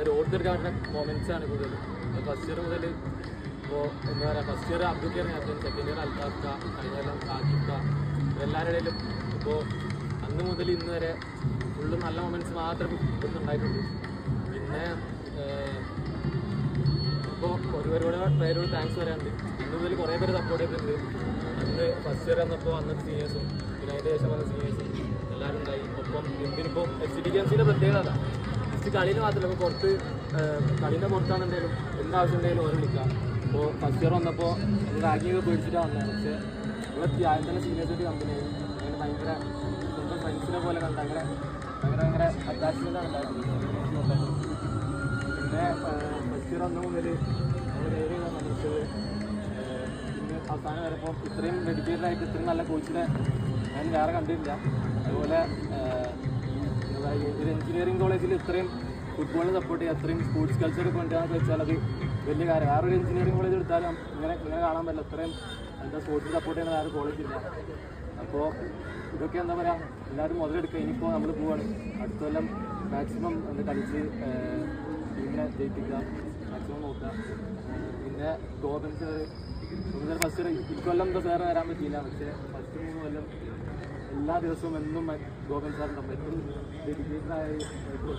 അതൊരു ഓർത്തെടുക്കാൻ പറ്റുന്ന മൊമെൻറ്റ്സാണ് കൂടുതൽ. ഫസ്റ്റ് ഇയർ മുതൽ ഇപ്പോൾ എന്താ പറയുക, first year Abdul Khader captain, second year അൽത്താഫ്ക, കഴിഞ്ഞ കൊല്ലം സാജിഫ്ക, എല്ലാവരുടെ ഇടയിലും ഇപ്പോൾ അന്ന് മുതൽ ഇന്ന് വരെ ഫുള്ള് നല്ല മൊമെൻറ്റ്സ് മാത്രമേ ഇപ്പം ഉണ്ടായിട്ടുണ്ട്. പിന്നെ ഇപ്പോൾ ഒരുപാട് പേരോട് താങ്ക്സ് പറയാനുണ്ട്. അന്ന് മുതൽ കുറേ പേര് സപ്പോർട്ട് ചെയ്തിട്ടുണ്ട്. അന്ന് ഫസ്റ്റ് ഇയർ വന്നപ്പോൾ അന്നത്തെ സീനിയേഴ്സും പിന്നെ അതിൻ്റെ ശേഷം വന്ന സീനിയേഴ്സും എല്ലാവരും ഉണ്ടായി. ഒപ്പം എന്തിനിപ്പോൾ SCDGMCയുടെ പ്രത്യേകത അതാ, ജസ്റ്റ് കളിയിൽ മാത്രമല്ല, ഇപ്പോൾ പുറത്ത് കളീൻ്റെ പുറത്താണെന്തെങ്കിലും എന്താവശ്യം ഉണ്ടെങ്കിലും ഓരോ വിളിക്കാം. ഇപ്പോൾ ഫസ്റ്റ് ഇയർ വന്നപ്പോൾ റാങ്കിങ് പേടിച്ചിട്ടാണ് വന്നത്. പക്ഷേ ഇവിടെ ആദ്യം തന്നെ സീനിയേഴ്സായിട്ട് കമ്പനിയായി. അങ്ങനെ ഭയങ്കര സ്വന്തം ഫ്രണ്ട്സിനെ പോലെ കണ്ട് അങ്ങനെ ഭയങ്കര അറ്റാച്ച്മെൻറ്റാണ് ഉണ്ടായിരുന്നത്. പിന്നെ ഫസ്റ്റ് ഇയർ വന്ന മുതൽ നമ്മൾ നേരെ മനസ്സിച്ചത് പിന്നെ അവസാനം വരെ ഇപ്പോൾ ഇത്രയും ഡെഡിക്കേറ്റഡ് ആയിട്ട് ഇത്രയും നല്ല കോച്ചിനെ ഞാൻ വേറെ കണ്ടിട്ടില്ല. അതുപോലെ എന്താ പറയുക, ഒരു എഞ്ചിനീയറിംഗ് കോളേജിൽ ഇത്രയും ഫുട്ബോളിനെ സപ്പോർട്ട് ചെയ്യുക, അത്രയും സ്പോർട്സ് കൾച്ചർ കൊണ്ടുവരാമെന്ന് വെച്ചാൽ അത് വലിയ കാര്യം. വേറൊരു എഞ്ചിനീയറിംഗ് കോളേജ് എടുത്താലും ഇങ്ങനെ കാണാൻ പറ്റില്ല. ഇത്രയും എന്താ സ്പോർട്സിൽ സപ്പോർട്ട് ചെയ്യുന്ന വേറെ കോളേജില്ല. അപ്പോൾ ഇതൊക്കെ എന്താ പറയുക, എല്ലാവരും മുതലെടുക്കുക. ഇനിയിപ്പോൾ നമ്മൾ പോവുകയാണ്, അടുത്ത കൊല്ലം മാക്സിമം കളിച്ച് ടീമിനെ ജയിപ്പിക്കുക, മാക്സിമം നോക്കുക. പിന്നെ ഗോവൻസ് ഫസ്റ്റ് ഇക്കൊല്ലം എന്താ സാറ് വരാൻ പറ്റിയില്ല. പക്ഷേ ഫസ്റ്റ് 3 കൊല്ലം എല്ലാ ദിവസവും എന്നും ഗോവൻ സാറുണ്ടാവും. ഏറ്റവും ഡെഡിക്കേറ്റഡ് ആയി